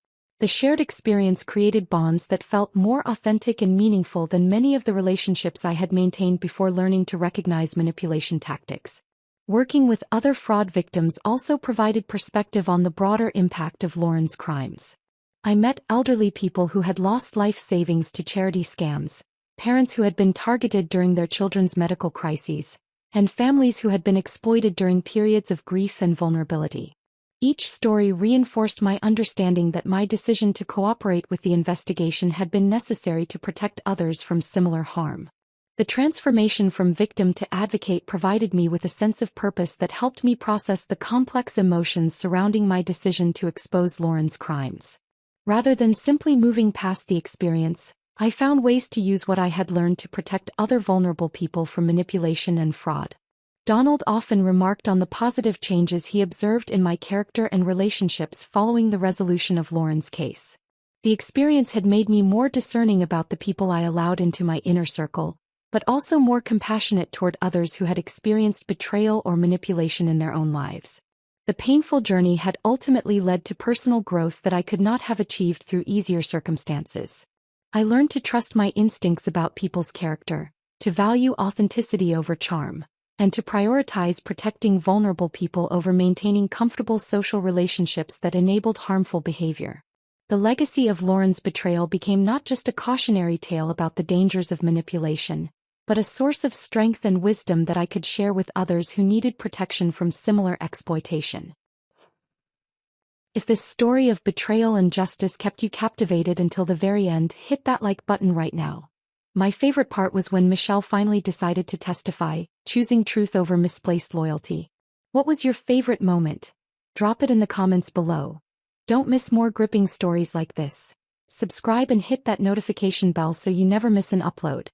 The shared experience created bonds that felt more authentic and meaningful than many of the relationships I had maintained before learning to recognize manipulation tactics. Working with other fraud victims also provided perspective on the broader impact of Lauren's crimes. I met elderly people who had lost life savings to charity scams, parents who had been targeted during their children's medical crises, and families who had been exploited during periods of grief and vulnerability. Each story reinforced my understanding that my decision to cooperate with the investigation had been necessary to protect others from similar harm. The transformation from victim to advocate provided me with a sense of purpose that helped me process the complex emotions surrounding my decision to expose Lauren's crimes. Rather than simply moving past the experience, I found ways to use what I had learned to protect other vulnerable people from manipulation and fraud. Donald often remarked on the positive changes he observed in my character and relationships following the resolution of Lauren's case. The experience had made me more discerning about the people I allowed into my inner circle, but also more compassionate toward others who had experienced betrayal or manipulation in their own lives. The painful journey had ultimately led to personal growth that I could not have achieved through easier circumstances. I learned to trust my instincts about people's character, to value authenticity over charm, and to prioritize protecting vulnerable people over maintaining comfortable social relationships that enabled harmful behavior. The legacy of Lauren's betrayal became not just a cautionary tale about the dangers of manipulation, but a source of strength and wisdom that I could share with others who needed protection from similar exploitation. If this story of betrayal and justice kept you captivated until the very end, hit that like button right now. My favorite part was when Michelle finally decided to testify, choosing truth over misplaced loyalty. What was your favorite moment? Drop it in the comments below. Don't miss more gripping stories like this. Subscribe and hit that notification bell so you never miss an upload.